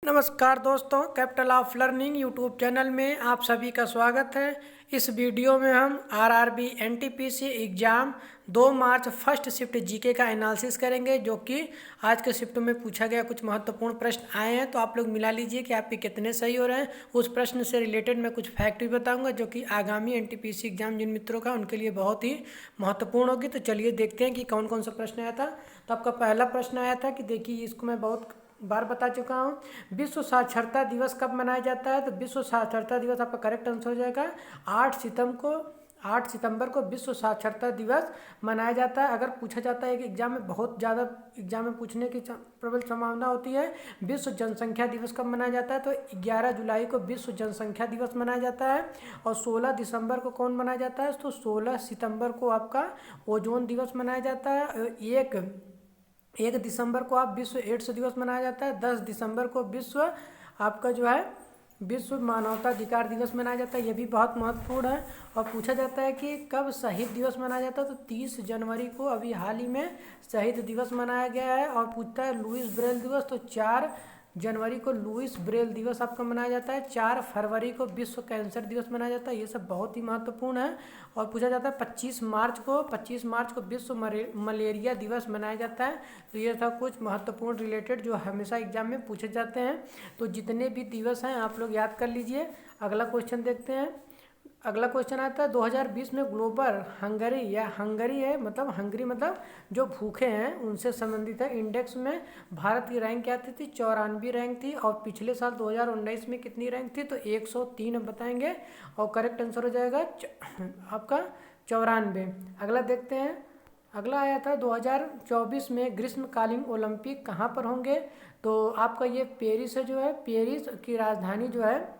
नमस्कार दोस्तों, capital of learning YouTube channel में आप सभी का स्वागत है। इस वीडियो में हम RRB NTPC exam 2 March first shift GK का एनालिसिस करेंगे, जो कि आज के शिफ्ट में पूछा गया कुछ महत्वपूर्ण प्रश्न आए हैं। तो आप लोग मिला लीजिए कि आपके कितने सही हो रहे हैं। उस प्रश्न से रिलेटेड मैं कुछ फैक्ट भी बताऊँगा, जो कि आगामी एनटीपीसी एग्ज़ाम जिन मित्रों का उनके लिए बहुत ही महत्वपूर्ण होगी। तो चलिए देखते हैं कि कौन कौन सा प्रश्न आया था। तो आपका पहला प्रश्न आया था कि देखिए, इसको मैं बहुत बार बता चुका हूँ। विश्व साक्षरता दिवस कब मनाया जाता है? तो विश्व साक्षरता दिवस आपका करेक्ट आंसर हो जाएगा 8 सितंबर को विश्व साक्षरता दिवस मनाया जाता है। अगर पूछा जाता है कि एग्जाम में, बहुत ज़्यादा एग्जाम में पूछने की प्रबल संभावना होती है, विश्व जनसंख्या दिवस कब मनाया जाता है? तो 11 जुलाई को विश्व जनसंख्या दिवस मनाया जाता है। और 16 दिसंबर को कौन मनाया जाता है? तो 16 सितंबर को आपका ओजोन दिवस मनाया जाता है। 1 दिसंबर को आप विश्व एड्स दिवस मनाया जाता है। 10 दिसंबर को विश्व आपका जो है विश्व मानवाधिकार दिवस मनाया जाता है। ये भी बहुत महत्वपूर्ण है। और पूछा जाता है कि कब शहीद दिवस मनाया जाता है? तो 30 जनवरी को अभी हाल ही में शहीद दिवस मनाया गया है। और पूछता है लुईस ब्रेल दिवस, तो 4 जनवरी को लुईस ब्रेल दिवस आपका मनाया जाता है। 4 फरवरी को विश्व कैंसर दिवस मनाया जाता है। ये सब बहुत ही महत्वपूर्ण है। और पूछा जाता है 25 मार्च को विश्व मलेरिया दिवस मनाया जाता है। तो ये था कुछ महत्वपूर्ण रिलेटेड जो हमेशा एग्जाम में पूछे जाते हैं। तो जितने भी दिवस हैं आप लोग याद कर लीजिए। अगला क्वेश्चन देखते हैं। अगला क्वेश्चन आता है 2020 में ग्लोबल हंगरी, या हंगरी है मतलब हंगरी मतलब जो भूखे हैं उनसे संबंधित है, इंडेक्स में भारत की रैंक क्या थी? 94 रैंक थी। और पिछले साल 2019 में कितनी रैंक थी? तो 103 बताएंगे। और करेक्ट आंसर हो जाएगा आपका 94। अगला देखते हैं। अगला आया था 2024 में ग्रीष्मकालीन ओलंपिक कहाँ पर होंगे? तो आपका ये पेरिस है, जो है पेरिस की राजधानी जो है,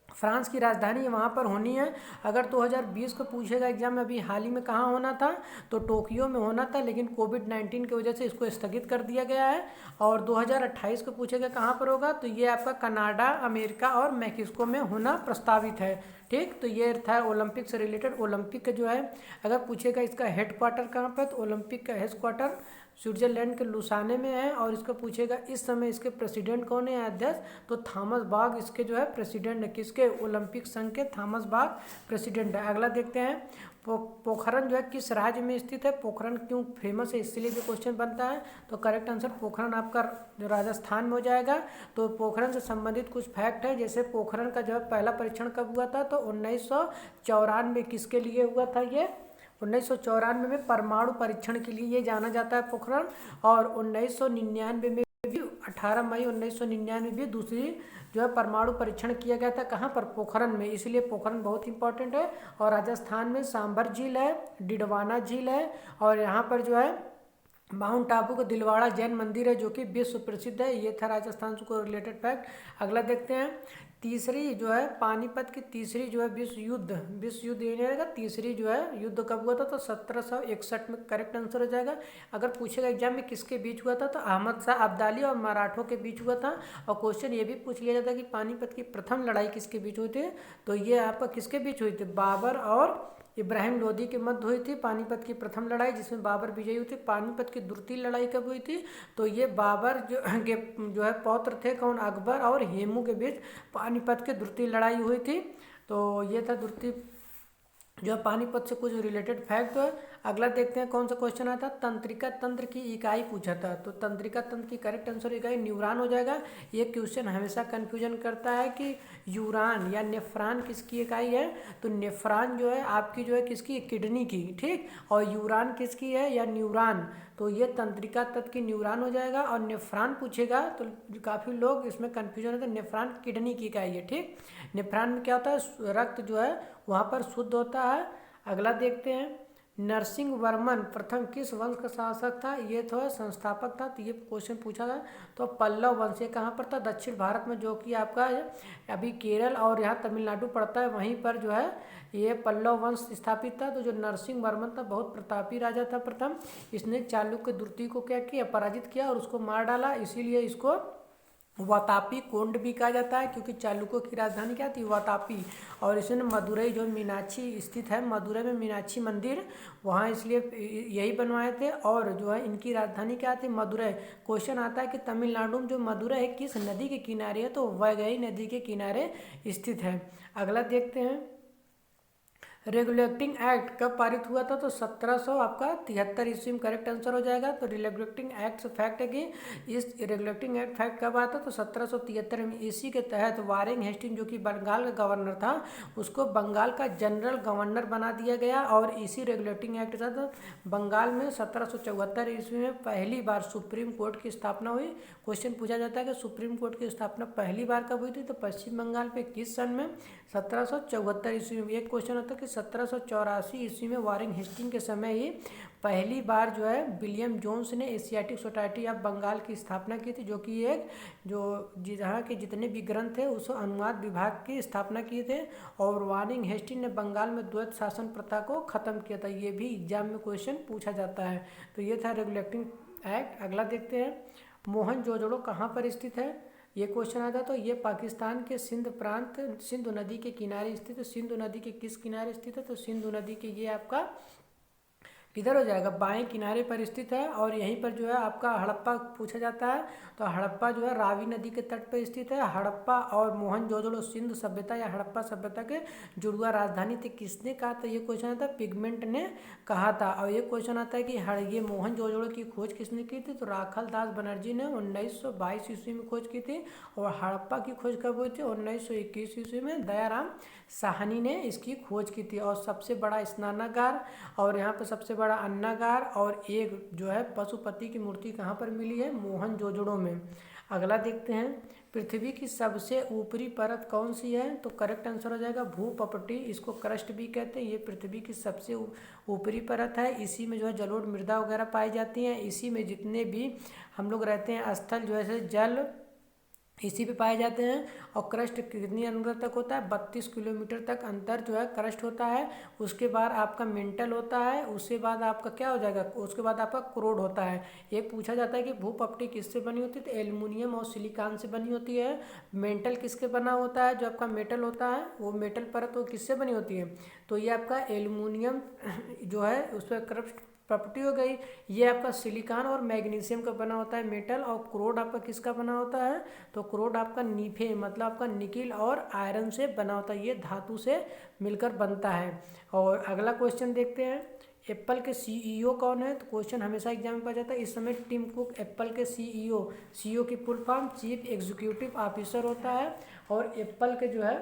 फ्रांस की राजधानी है, वहाँ पर होनी है। अगर 2020 को पूछेगा एग्जाम में, अभी हाल ही में कहाँ होना था? तो टोक्यो में होना था, लेकिन कोविड-19 की वजह से इसको स्थगित कर दिया गया है। और 2028 को पूछेगा कहाँ पर होगा? तो ये आपका कनाडा, अमेरिका और मैक्सिको में होना प्रस्तावित है। ठीक, तो ये था ओलंपिक से रिलेटेड। ओलंपिक का जो है, अगर पूछेगा इसका हेड क्वार्टर कहाँ पर? तो ओलंपिक का हेड क्वार्टर स्विट्जरलैंड के लुसाने में है। और इसको पूछेगा इस समय इसके प्रेसिडेंट कौन है, अध्यक्ष? तो थॉमस बाग इसके जो है प्रेसिडेंट है। किसके? ओलंपिक संघ के थॉमस बाग प्रेसिडेंट है। अगला देखते हैं। पोखरण जो है किस राज्य में स्थित है? पोखरण क्यों फेमस है, इसलिए भी क्वेश्चन बनता है। तो करेक्ट आंसर पोखरण आपका राजस्थान में हो जाएगा। तो पोखरण से संबंधित कुछ फैक्ट है, जैसे पोखरण का जो है पहला परीक्षण कब हुआ था? तो 1994 किसके लिए हुआ था? ये 1994 में परमाणु परीक्षण के लिए ये जाना जाता है पोखरण। और 1999 में भी 18 मई 1999 भी दूसरी जो है परमाणु परीक्षण किया गया था। कहाँ पर? पोखरण में। इसलिए पोखरण बहुत इंपॉर्टेंट है। और राजस्थान में सांभर झील है, डिडवाना झील है। और यहाँ पर जो है माउंट आबू का दिलवाड़ा जैन मंदिर है, जो कि विश्व प्रसिद्ध है। ये था राजस्थान से को रिलेटेड फैक्ट। अगला देखते हैं। तीसरी जो है पानीपत की तीसरी जो है विश्व युद्ध ये रहेगा। तीसरी जो है युद्ध कब हुआ था? तो 1761 में करेक्ट आंसर हो जाएगा। अगर पूछेगा एग्जाम में किसके बीच हुआ था? तो अहमद शाह अब्दाली और मराठों के बीच हुआ था। और क्वेश्चन ये भी पूछ लिया जाता है कि पानीपत की प्रथम लड़ाई किसके बीच हुई थी? तो ये आपका किसके बीच हुई थी? बाबर और इब्राहिम लोदी के मध्य हुई थी पानीपत की प्रथम लड़ाई, जिसमें बाबर विजयी हुई थी। पानीपत की द्वितीय लड़ाई कब हुई थी? तो ये बाबर जो है पौत्र थे कौन? अकबर और हेमू के बीच पानीपत की द्वितीय लड़ाई हुई थी। तो ये था द्वितीय जो है पानीपत से कुछ रिलेटेड फैक्ट है। अगला देखते हैं कौन सा क्वेश्चन आता है। तंत्रिका तंत्र की इकाई पूछा था। तो तंत्रिका तंत्र की करेक्ट आंसर इकाई न्यूरॉन हो जाएगा। ये क्वेश्चन हमेशा कंफ्यूजन करता है कि यूरान या नेफ्रॉन किसकी इकाई है? तो नेफ्रॉन जो है आपकी जो है किसकी? किडनी की। ठीक, और यूरान किसकी है? या न्यूरॉन। तो ये तंत्रिका तंत्र की न्यूरॉन हो जाएगा। और नेफ्रॉन पूछेगा तो काफ़ी लोग इसमें कन्फ्यूजन होता है। नेफ्रॉन किडनी की इकाई है। ठीक, नेफ्रॉन में क्या होता है? रक्त जो है वहाँ पर शुद्ध होता है। अगला देखते हैं। नरसिंह वर्मन प्रथम किस वंश का शासक था? ये तो संस्थापक था। तो ये क्वेश्चन पूछा था। तो पल्लव वंश ये कहाँ पर था? दक्षिण भारत में, जो कि आपका अभी केरल और यहाँ तमिलनाडु पड़ता है, वहीं पर जो है ये पल्लव वंश स्थापित था। तो जो नरसिंह वर्मन था बहुत प्रतापी राजा था प्रथम। इसने चालुक्य द्वितीय को क्या किया? पराजित किया और उसको मार डाला। इसीलिए इसको वातापी कोंड भी कहा जाता है, क्योंकि चालुक्यों की राजधानी क्या थी, वातापी। और इसने मदुरई जो मीनाक्षी स्थित है, मदुरई में मीनाक्षी मंदिर, वहाँ इसलिए यही बनवाए थे। और जो है इनकी राजधानी क्या थी, मदुरई। क्वेश्चन आता है कि तमिलनाडु में जो मदुरई है किस नदी के किनारे है, तो वैगई नदी के किनारे स्थित है। अगला देखते हैं, रेगुलेटिंग एक्ट कब पारित हुआ था, तो 1700 आपका 73 ईस्वी में करेक्ट आंसर हो जाएगा। तो रेगुलेटिंग एक्ट फैक्ट है कि इस रेगुलेटिंग एक्ट फैक्ट कब आया था, तो 1773 में। इसी के तहत वारेन हेस्टिंग जो कि बंगाल का गवर्नर था, उसको बंगाल का जनरल गवर्नर बना दिया गया। और इसी रेगुलेटिंग एक्ट के तहत बंगाल में 1774 ईस्वी में पहली बार सुप्रीम कोर्ट की स्थापना हुई। क्वेश्चन पूछा जाता है कि सुप्रीम कोर्ट की स्थापना पहली बार कब हुई थी, तो पश्चिम बंगाल पे किस सन में, 1774 ईस्वी में। एक क्वेश्चन होता है कि 1784 ईस्वी में वारेन हेस्टिंग के समय ही पहली बार जो है विलियम जोन्स ने एशियाटिक सोसाइटी ऑफ बंगाल की स्थापना की थी, जो कि एक जो जहाँ के जितने भी ग्रंथ थे उस अनुवाद विभाग की स्थापना किए थे। और वारेन हेस्टिंग ने बंगाल में द्वैत शासन प्रथा को खत्म किया था। ये भी एग्जाम में क्वेश्चन पूछा जाता है। तो ये था रेगुलेटिंग एक्ट। अगला देखते हैं, मोहनजोदड़ो कहाँ पर स्थित है, ये क्वेश्चन आता। तो ये पाकिस्तान के सिंध प्रांत, सिंधु नदी के किनारे स्थित है। सिंधु नदी के किस किनारे स्थित है, तो सिंधु नदी के ये आपका किधर हो जाएगा, बाएं किनारे पर स्थित है। और यहीं पर जो है आपका हड़प्पा पूछा जाता है, तो हड़प्पा जो है रावी नदी के तट पर स्थित है। हड़प्पा और मोहनजोदड़ो सिंधु सभ्यता या हड़प्पा सभ्यता के जुड़वा राजधानी थे। किसने कहा था, ये क्वेश्चन आता है, पिगमेंट ने कहा था। और ये क्वेश्चन आता है कि ये मोहनजोदड़ो की खोज किसने की थी, तो राखल दास बनर्जी ने 1922 ईस्वी में खोज की थी। और हड़प्पा की खोज कब हुई थी, 1921 ईस्वी में दयाराम साहनी ने इसकी खोज की थी। और सबसे बड़ा स्नानागार और यहाँ पर सबसे बड़ा अन्नागार और एक जो है पशुपति की मूर्ति कहाँ पर मिली है, मोहनजोदड़ो में। अगला देखते हैं, पृथ्वी की सबसे ऊपरी परत कौन सी है, तो करेक्ट आंसर हो जाएगा भूपपटी। इसको क्रस्ट भी कहते हैं। ये पृथ्वी की सबसे ऊपरी परत है। इसी में जो है जलोढ़ मृदा वगैरह पाई जाती हैं। इसी में जितने भी हम लोग रहते हैं स्थल जो है जल इसी पे पाए जाते हैं। और क्रस्ट कितनी अंदर तक होता है, 32 किलोमीटर तक अंतर जो है क्रस्ट होता है। उसके बाद आपका मेंटल होता है। उसके बाद आपका क्या हो जाएगा, उसके बाद आपका क्रोड होता है। ये पूछा जाता है कि भूपपटी किससे बनी होती है, तो एल्युमिनियम और सिलिकॉन से बनी होती है। मेंटल किसके बना होता है, जो आपका मेटल होता है वो मेटल परत वो किससे बनी होती है, तो ये आपका एल्युमिनियम जो है उस पर क्रस्ट प्रॉपर्टी हो गई। ये आपका सिलिकॉन और मैग्नीशियम का बना होता है मेटल। और क्रोड आपका किसका बना होता है, तो क्रोड आपका नीफे मतलब आपका निकिल और आयरन से बना होता है। ये धातु से मिलकर बनता है। और अगला क्वेश्चन देखते हैं, एप्पल के सीईओ कौन है, तो क्वेश्चन हमेशा एग्जाम में पड़ जाता है। इस समय टिम कुक एप्पल के सीईओ की full form chief executive officer होता है। और एप्पल के जो है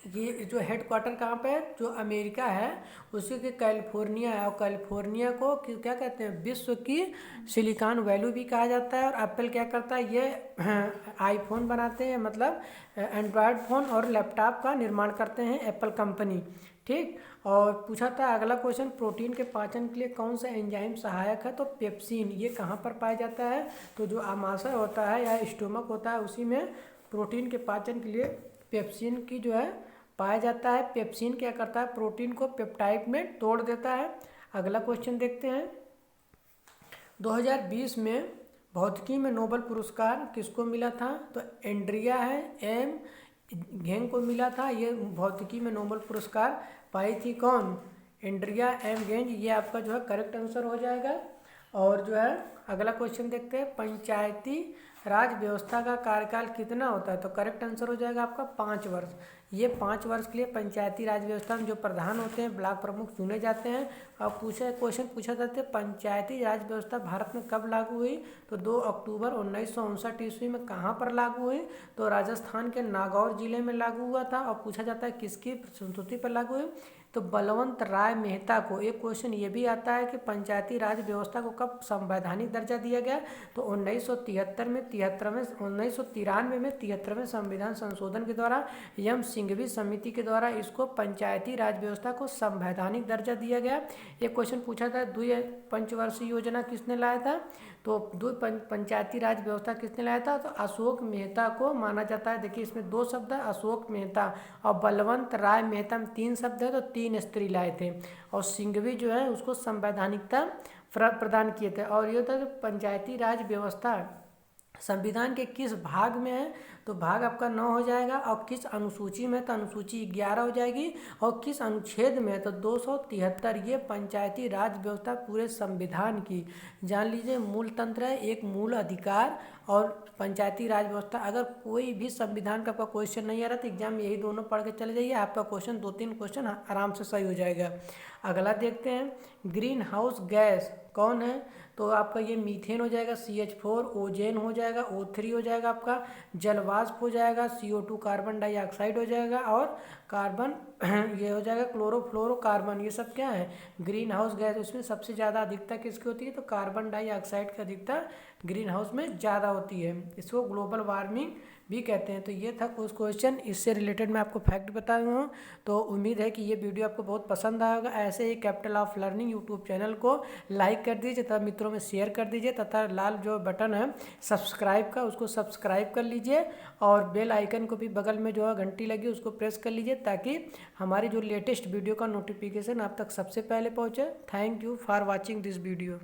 ये जो हेड क्वार्टर कहाँ पे है, जो अमेरिका है उसी के कैलिफोर्निया है। और कैलिफोर्निया को क्या कहते हैं, विश्व की सिलिकॉन वैली भी कहा जाता है। और एप्पल क्या करता है, ये आईफोन बनाते हैं, मतलब एंड्रॉयड फ़ोन और लैपटॉप का निर्माण करते हैं एप्पल कंपनी। ठीक। और पूछा था अगला क्वेश्चन, प्रोटीन के पाचन के लिए कौन सा एंजाइम सहायक है, तो पेप्सिन। ये कहाँ पर पाया जाता है, तो जो आमाशय होता है या स्टोमक होता है उसी में प्रोटीन के पाचन के लिए पेप्सिन की जो है पाया जाता है। पेप्सिन क्या करता है, प्रोटीन को पेप्टाइड में तोड़ देता है। अगला क्वेश्चन देखते हैं, 2020 में भौतिकी में नोबेल पुरस्कार किसको मिला था, तो एंड्रिया है एम घेंग को मिला था। ये भौतिकी में नोबेल पुरस्कार पाई थी कौन, एंड्रिया एम घेंग। ये आपका जो है करेक्ट आंसर हो जाएगा। और जो है अगला क्वेश्चन देखते हैं, पंचायती राज व्यवस्था का कार्यकाल कितना होता है, तो करेक्ट आंसर हो जाएगा आपका 5 वर्ष। ये 5 वर्ष के लिए पंचायती राज व्यवस्था में जो प्रधान होते हैं ब्लॉक प्रमुख चुने जाते हैं। और क्वेश्चन पूछा जाता है, पंचायती राज व्यवस्था भारत में कब लागू हुई, तो 2 अक्टूबर 1959 ईस्वी में। कहाँ पर लागू हुई, तो राजस्थान के नागौर जिले में लागू हुआ था। और पूछा जाता है किसकी संस्तुति पर लागू हुई, तो बलवंत राय मेहता को। एक क्वेश्चन ये भी आता है कि पंचायती राज व्यवस्था को कब संवैधानिक दर्जा दिया गया, तो 1973 में 1993 में 73वें संविधान संशोधन के द्वारा यम सिंघवी समिति के द्वारा इसको पंचायती राज व्यवस्था को संवैधानिक दर्जा दिया गया। एक क्वेश्चन पूछा था, द्वि पंचवर्षीय योजना किसने लाया था, तो पंचायती राज व्यवस्था किसने लाया था, तो अशोक मेहता को माना जाता है। देखिए इसमें 2 शब्द है, अशोक मेहता और बलवंत राय मेहता में 3 शब्द है, तो 3 स्त्री लाए थे। और सिंघवी जो है उसको संवैधानिकता प्रदान किए थे। और ये था पंचायती राज व्यवस्था संविधान के किस भाग में है, तो भाग आपका 9 हो जाएगा। और किस अनुसूची में, तो अनुसूची 11 हो जाएगी। और किस अनुच्छेद में, तो 273। ये पंचायती राज व्यवस्था पूरे संविधान की, जान लीजिए, मूल तंत्र है, एक मूल अधिकार और पंचायती राज व्यवस्था। अगर कोई भी संविधान का आपका क्वेश्चन नहीं आ रहा तो एग्जाम में यही दोनों पढ़ के चले जाइए, आपका क्वेश्चन 2-3 क्वेश्चन आराम से सही हो जाएगा। अगला देखते हैं, ग्रीन हाउस गैस कौन है, तो आपका ये मीथेन हो जाएगा, CH4, ओजेन हो जाएगा, O3 हो जाएगा, आपका जलवाष्प हो जाएगा, CO2 कार्बन डाइऑक्साइड हो जाएगा, और कार्बन ये हो जाएगा क्लोरोफ्लोरोकार्बन। ये सब क्या है, ग्रीन हाउस गैस। उसमें सबसे ज़्यादा अधिकता किसकी होती है, तो कार्बन डाइऑक्साइड की अधिकता ग्रीन हाउस में ज़्यादा होती है। इसको ग्लोबल वार्मिंग भी कहते हैं। तो ये था कुछ क्वेश्चन, इससे रिलेटेड मैं आपको फैक्ट बताया हूँ। तो उम्मीद है कि ये वीडियो आपको बहुत पसंद आया होगा। ऐसे ही capital of learning YouTube channel को लाइक कर दीजिए तथा मित्रों में शेयर कर दीजिए, तथा लाल जो बटन है सब्सक्राइब का, उसको सब्सक्राइब कर लीजिए, और बेल आइकन को भी बगल में जो है घंटी लगी उसको प्रेस कर लीजिए, ताकि हमारी जो लेटेस्ट वीडियो का नोटिफिकेशन आप तक सबसे पहले पहुँचे। Thank you for watching this video.